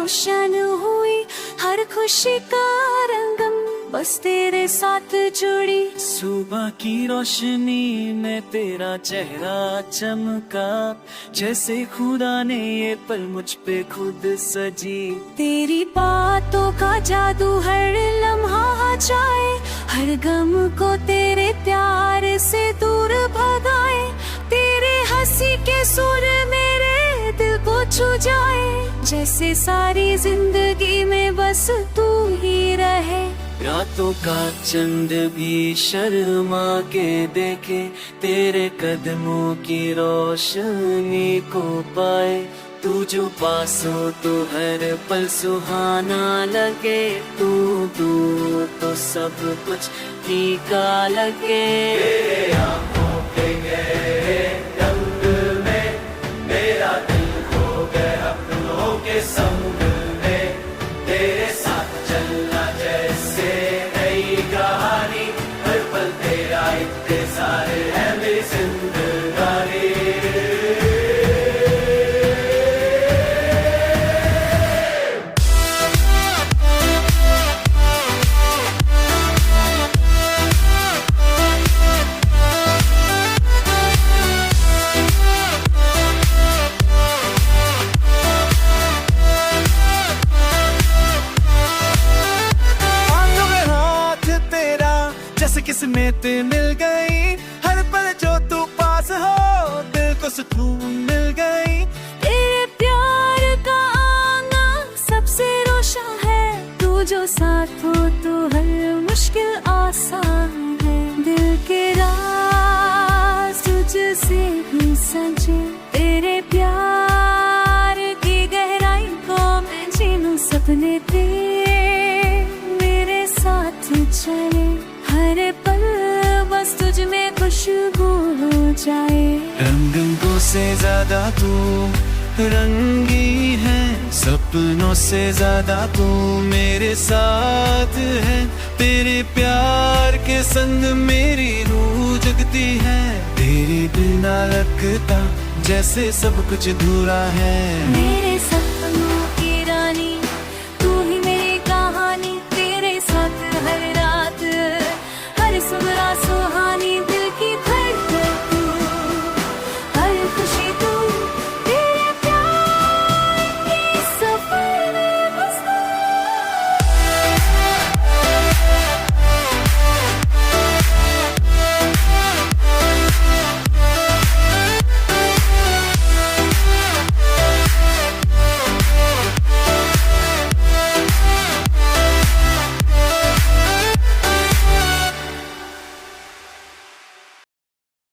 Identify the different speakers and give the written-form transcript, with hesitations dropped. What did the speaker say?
Speaker 1: रोशन हुई हर खुशी का रंगम बस तेरे साथ जुड़ी।
Speaker 2: सुबह की रोशनी में तेरा चेहरा चमका, जैसे खुदा ने ये पल मुझ पे खुद सजी।
Speaker 1: तेरी बातों का जादू हर लम्हा जाए, हर गम को तेरे प्यार से दूर भगाए। तेरे हंसी के सुर मेरे दिल को छू जाए, जैसे सारी जिंदगी में बस तू ही रहे।
Speaker 2: रातों का चंद भी शर्मा के देखे, तेरे कदमों की रोशनी को पाए। तू जो पास हो तो हर पल सुहाना लगे, तू दूर तो सब कुछ फीका लगे। तेरे आँखों के गहरे रंग में मेरा दिल खो गया अपनों के संग में। तेरे साथ चलना जैसे नई कहानी, हर पल तेरा इंतजार है मेरी जिंदगानी। किस्मत मिल गई, हर पल जो तू पास हो दिल को सुकून मिल गई।
Speaker 1: तेरे प्यार का आंगन सबसे रोशन है, तू जो साथ हो तो हर मुश्किल आसान है। दिल के राज तुझसे भी सजे, तेरे प्यार की गहराई को मैं जीनूं। सपने तेरे मेरे साथ चले, हर पल बस तुझ में खुशबू हो जाए।
Speaker 2: रंगों से ज्यादा तू रंगी है, सपनों से ज्यादा तू मेरे साथ है। तेरे प्यार के संग मेरी रूह जगती है, तेरे बिना लगता जैसे सब कुछ अधूरा है।
Speaker 1: मेरे सपनों